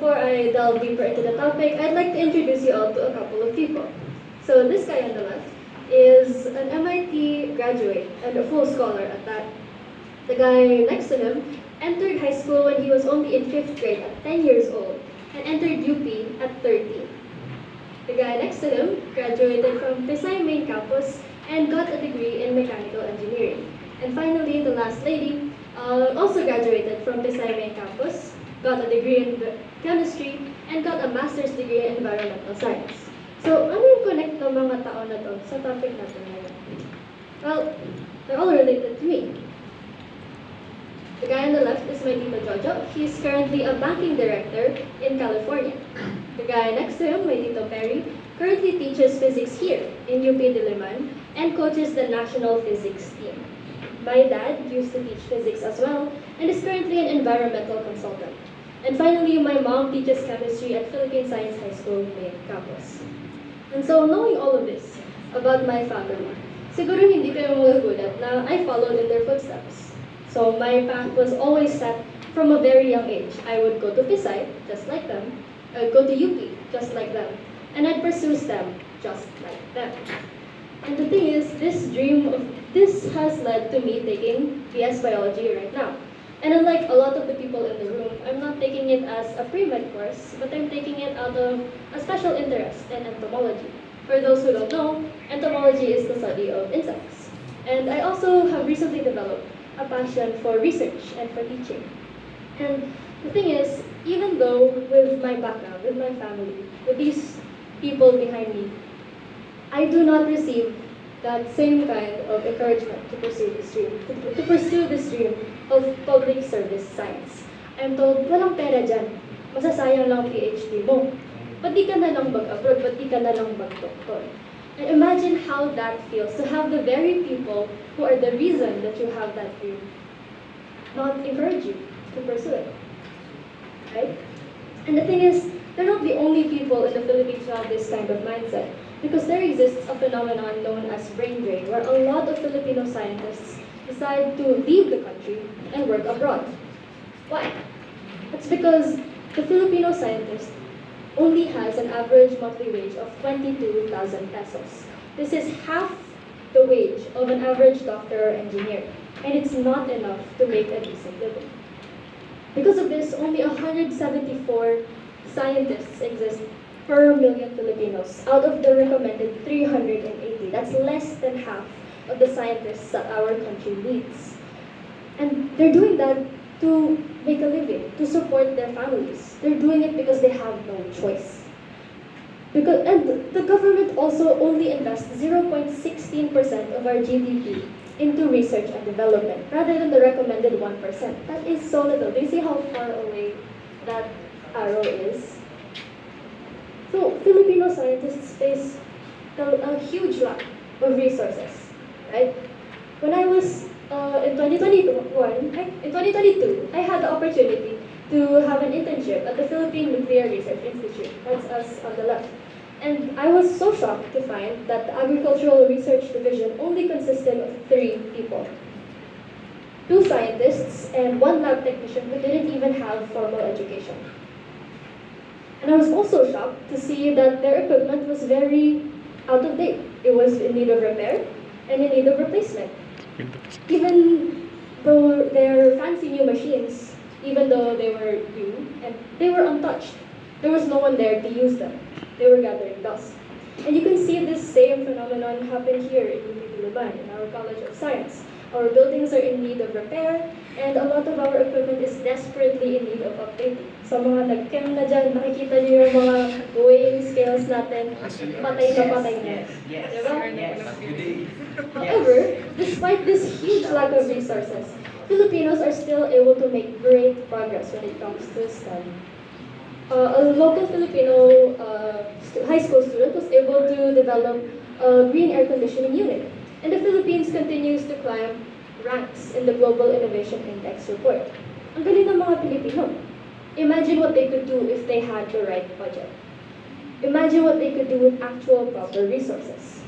before I delve deeper into the topic, I'd like to introduce you all to a couple of people. So this guy on the left is an MIT graduate and a full scholar at that. The guy next to him entered high school when he was only in 5th grade at 10 years old and entered UP at 13. The guy next to him graduated from Pisay main campus and got a degree in mechanical engineering. And finally, the last lady also graduated from Pisay main campus, got a degree in chemistry, and got a master's degree in environmental science. So, ano yung connect ng mga tao na to sa topic natin ngayon? Well, they're all related to me. The guy on the left is my Tito Jojo. He's currently a banking director in California. The guy next to him, my Tito Perry, currently teaches physics here in UP Diliman and coaches the national physics team. My dad used to teach physics as well and is currently an environmental consultant. And finally, my mom teaches chemistry at Philippine Science High School main campus. And so, knowing all of this about my family, siguro hindi kayo magugulat na I followed in their footsteps. So my path was always set from a very young age. I would go to Pisay, just like them. I would go to UP, just like them. And I'd pursue STEM, just like them. And the thing is, this has led to me taking BS Biology right now. And unlike a lot of the people in the room, I'm not taking it as a pre-med course, but I'm taking it out of a special interest in entomology. For those who don't know, entomology is the study of insects. And I also have recently developed a passion for research and for teaching. And the thing is, even though with my background, with my family, with these people behind me, I do not receive that same kind of encouragement to pursue this dream of public service science. I'm told, walang pera dyan, masasayang lang PhD mo. Ba't di ka na lang mag-abroad, ba't di ka na lang mag-doctor? And imagine how that feels, to have the very people who are the reason that you have that dream not encourage you to pursue it, right? And the thing is, they're not the only people in the Philippines who have this kind of mindset, because there exists a phenomenon known as brain drain, where a lot of Filipino scientists decide to leave the country and work abroad. Why? It's because the Filipino scientist only has an average monthly wage of 22,000 pesos. This is half the wage of an average doctor or engineer, and it's not enough to make a decent living. Because of this, only 174 scientists exist per million Filipinos out of the recommended 380. That's less than half of the scientists that our country needs. And they're doing that to make a living, to support their families. They're doing it because they have no choice. And the government also only invests 0.16% of our GDP into research and development, rather than the recommended 1%. That is so little. Do you see how far away that arrow is? So Filipino scientists face a huge lack of resources, right? When I was in 2022, I had the opportunity to have an internship at the Philippine Nuclear Research Institute. That's us on the left. And I was so shocked to find that the Agricultural Research Division only consisted of 3 people. 2 scientists and 1 lab technician who didn't even have formal education. And I was also shocked to see that their equipment was very out of date. It was in need of repair and in need of replacement. Even though they're fancy new machines, even though they were new, and they were untouched. There was no one there to use them. They were gathering dust. And you can see this same phenomenon happen here in UP Diliman, in our College of Science. Our buildings are in need of repair, and a lot of our equipment is desperately in need of updating. So mga nag-chem na dyan, nakikita niyo yung mga weighing scales natin, patay na patay na. Diba? However, despite this huge lack of resources, Filipinos are still able to make great progress when it comes to STEM. A local Filipino high school student was able to develop a green air conditioning unit. And the Philippines continues to climb ranks in the Global Innovation Index report. Ang galing ng mga Pilipino. Imagine what they could do if they had the right budget. Imagine what they could do with actual proper resources.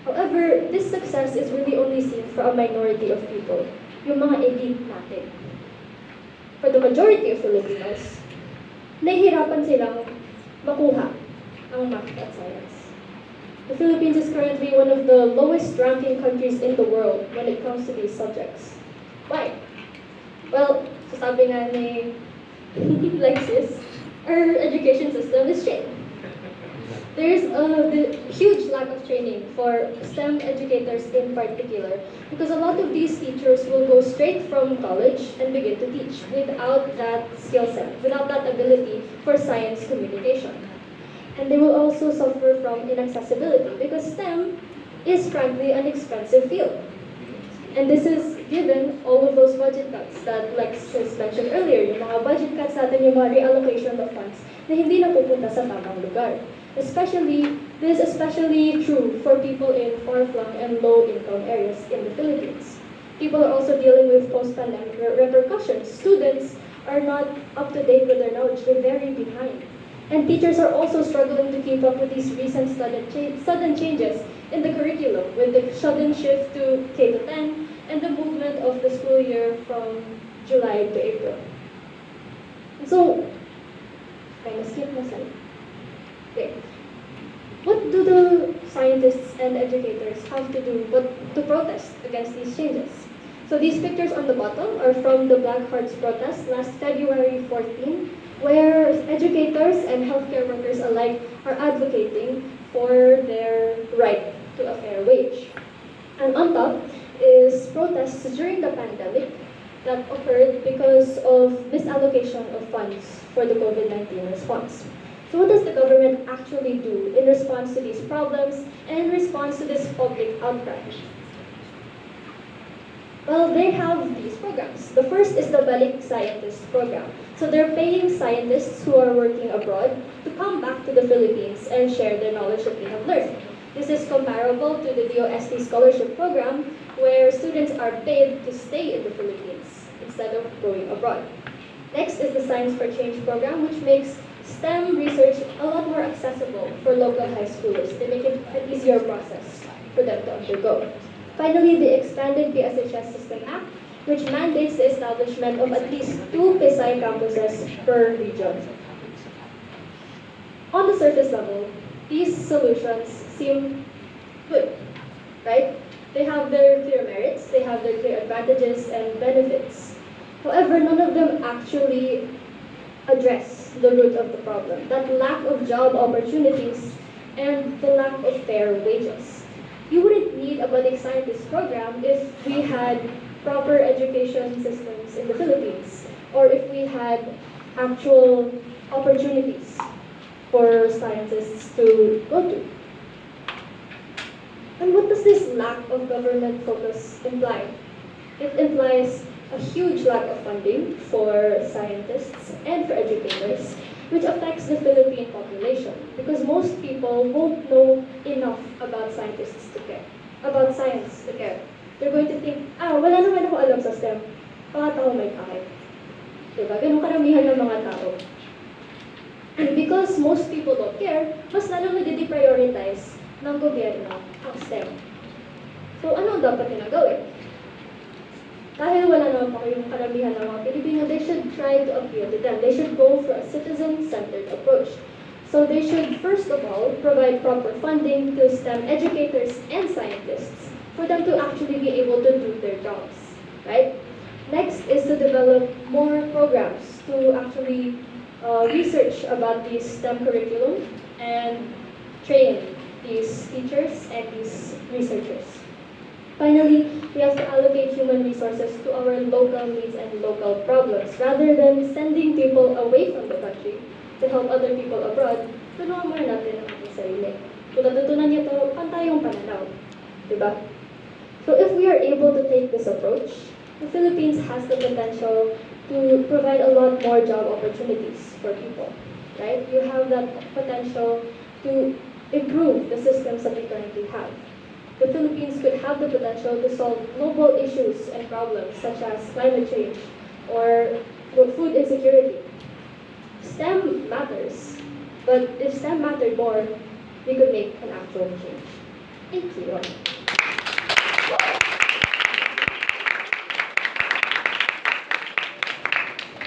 However, this success is really only seen for a minority of people, yung mga elite natin. For the majority of Filipinos, nahihirapan silang makuha ang math at science. The Philippines is currently one of the lowest ranking countries in the world when it comes to these subjects. Why? Well, sasabi nga ni Lexis, our education system is shit. There's a huge lack of training for STEM educators in particular, because a lot of these teachers will go straight from college and begin to teach without that skill set, without that ability for science communication. And they will also suffer from inaccessibility, because STEM is frankly an expensive field. And this is given all of those budget cuts that Lexis mentioned earlier, yung mga budget cuts natin, yung mga reallocation of funds na hindi napupunta sa tamang lugar. This is especially true for people in far-flung and low-income areas in the Philippines. People are also dealing with post-pandemic repercussions. Students are not up to date with their knowledge, they're very behind. And teachers are also struggling to keep up with these recent sudden changes in the curriculum, with the sudden shift to K-10 and the movement of the school year from July to April. So, skip na slide. Okay. What do the scientists and educators have to do but to protest against these changes? So these pictures on the bottom are from the Black Hearts protest last February 14, where educators and healthcare workers alike are advocating for their right to a fair wage. And on top is protests during the pandemic that occurred because of misallocation of funds for the COVID-19 response. So what does the government actually do in response to these problems and in response to this public outcry? Well, they have these programs. The first is the Balik Scientist program. So they're paying scientists who are working abroad to come back to the Philippines and share their knowledge that they have learned. This is comparable to the DOST scholarship program, where students are paid to stay in the Philippines instead of going abroad. Next is the Science for Change program, which makes STEM research a lot more accessible for local high schoolers. They make it an easier process for them to undergo. Finally, the expanded PSHS System Act, which mandates the establishment of at least 2 Pisay campuses per region. On the surface level, these solutions seem good, right? They have their clear merits, they have their clear advantages and benefits. However, none of them actually address the root of the problem, that lack of job opportunities and the lack of fair wages. You wouldn't need a budding scientist program if we had proper education systems in the Philippines, or if we had actual opportunities for scientists to go to. And what does this lack of government focus imply? It implies a huge lack of funding for scientists and for educators, which affects the Philippine population, because most people won't know enough about science to care. They're going to think, wala naman ako alam sa STEM, mga tao may kahit. Diba? Ganun karamihan ng mga tao. And because most people don't care, mas lalong nade-deprioritize ng gobyerno ang STEM. So ano ang dapat nila gawin? Dahil wala naman pa yung karamihan ng mga Pilipino, they should try to appeal to them. They should go for a citizen-centered approach. So they should, first of all, provide proper funding to STEM educators and scientists for them to actually be able to do their jobs, right? Next is to develop more programs to actually research about these STEM curriculum and train these teachers and these researchers. Finally, we have to allocate human resources to our local needs and local problems. Rather than sending people away from the country to help other people abroad, tulungan muna natin ang ating sarili. Kung natutunan niyo ito, pantayong pananaw. Diba? So if we are able to take this approach, the Philippines has the potential to provide a lot more job opportunities for people. Right? You have that potential to improve the systems that we currently have. The Philippines could have the potential to solve global issues and problems such as climate change or food insecurity. STEM matters, but if STEM mattered more, we could make an actual change. Thank you.